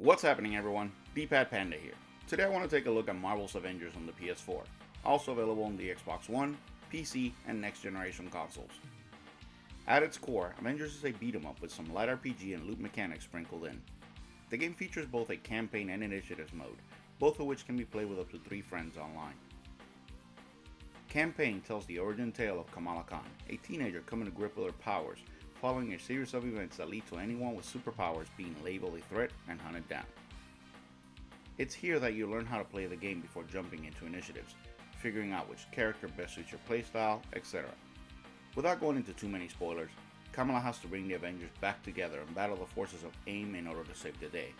What's happening, everyone? DpadPanda here. Today I want to take a look at Marvel's Avengers on the PS4, also available on the Xbox One, PC, and next generation consoles. At its core, Avengers is a beat-em-up with some light RPG and loot mechanics sprinkled in. The game features both a campaign and initiatives mode, both of which can be played with up to 3 friends online. Campaign tells the origin tale of Kamala Khan, a teenager coming to grip with her powers, following a series of events that lead to anyone with superpowers being labeled a threat and hunted down. It's here that you learn how to play the game before jumping into initiatives, figuring out which character best suits your playstyle, etc. Without going into too many spoilers, Kamala has to bring the Avengers back together and battle the forces of AIM in order to save the day.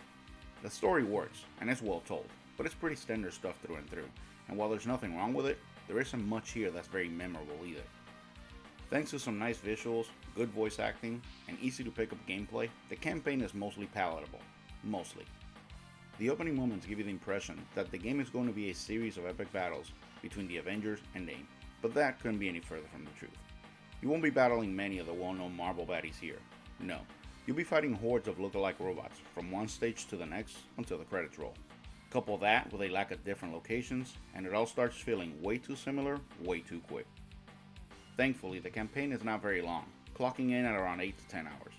The story works, and it's well told, but it's pretty standard stuff through and through, and while there's nothing wrong with it, there isn't much here that's very memorable either. Thanks to some nice visuals, good voice acting, and easy to pick up gameplay, the campaign is mostly palatable. Mostly. The opening moments give you the impression that the game is going to be a series of epic battles between the Avengers and AIM, but that couldn't be any further from the truth. You won't be battling many of the well-known Marvel baddies here. No, you'll be fighting hordes of look-alike robots from one stage to the next until the credits roll. Couple that with a lack of different locations, and it all starts feeling way too similar, way too quick. Thankfully, the campaign is not very long, clocking in at around 8 to 10 hours.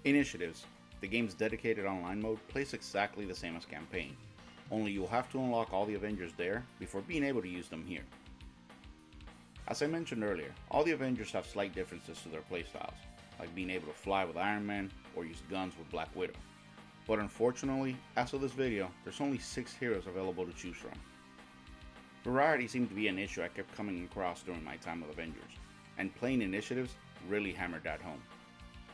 Initiatives, the game's dedicated online mode, plays exactly the same as campaign, only you'll have to unlock all the Avengers there before being able to use them here. As I mentioned earlier, all the Avengers have slight differences to their playstyles, like being able to fly with Iron Man or use guns with Black Widow. But unfortunately, as of this video, there's only 6 heroes available to choose from. Variety seemed to be an issue I kept coming across during my time with Avengers, and playing initiatives really hammered that home.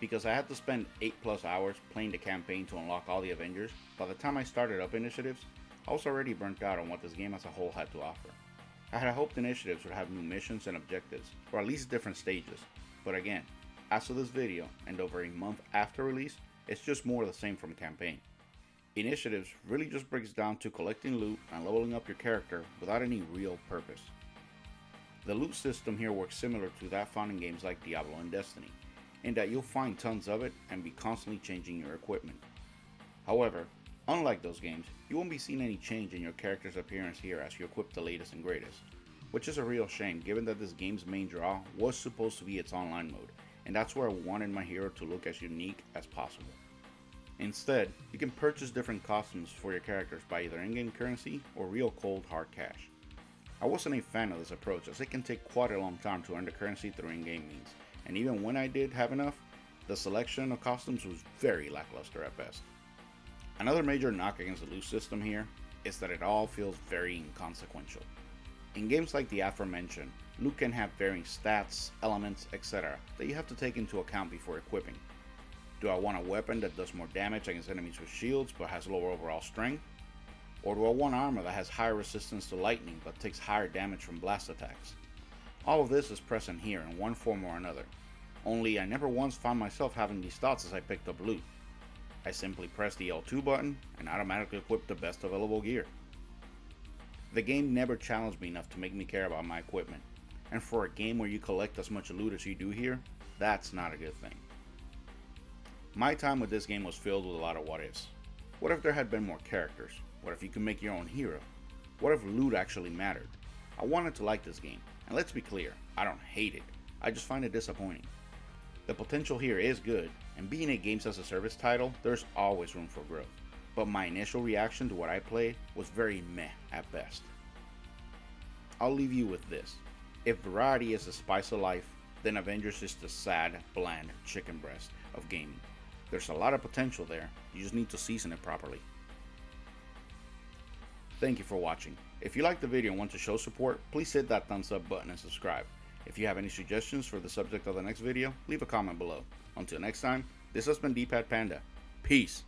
Because I had to spend 8+ hours playing the campaign to unlock all the Avengers, by the time I started up initiatives, I was already burnt out on what this game as a whole had to offer. I had hoped initiatives would have new missions and objectives, or at least different stages, but again, as of this video, and over a month after release, it's just more of the same from campaign. Initiatives really just breaks down to collecting loot and leveling up your character without any real purpose. The loot system here works similar to that found in games like Diablo and Destiny, in that you'll find tons of it and be constantly changing your equipment. However, unlike those games, you won't be seeing any change in your character's appearance here as you equip the latest and greatest, which is a real shame given that this game's main draw was supposed to be its online mode, and that's where I wanted my hero to look as unique as possible. Instead, you can purchase different costumes for your characters by either in-game currency or real cold hard cash. I wasn't a fan of this approach as it can take quite a long time to earn the currency through in-game means, and even when I did have enough, the selection of costumes was very lackluster at best. Another major knock against the loot system here is that it all feels very inconsequential. In games like the aforementioned, loot can have varying stats, elements, etc. that you have to take into account before equipping. Do I want a weapon that does more damage against enemies with shields but has lower overall strength? Or do I want armor that has higher resistance to lightning but takes higher damage from blast attacks? All of this is present here in one form or another, only I never once found myself having these thoughts as I picked up loot. I simply pressed the L2 button and automatically equipped the best available gear. The game never challenged me enough to make me care about my equipment, and for a game where you collect as much loot as you do here, that's not a good thing. My time with this game was filled with a lot of what ifs. What if there had been more characters? What if you could make your own hero? What if loot actually mattered? I wanted to like this game, and let's be clear, I don't hate it, I just find it disappointing. The potential here is good, and being a games as a service title, there's always room for growth, but my initial reaction to what I played was very meh at best. I'll leave you with this. If variety is the spice of life, then Avengers is the sad, bland chicken breast of gaming. There's a lot of potential there, you just need to season it properly. Thank you for watching. If you liked the video and want to show support, please hit that thumbs up button and subscribe. If you have any suggestions for the subject of the next video, leave a comment below. Until next time, this has been DpadPanda. Peace.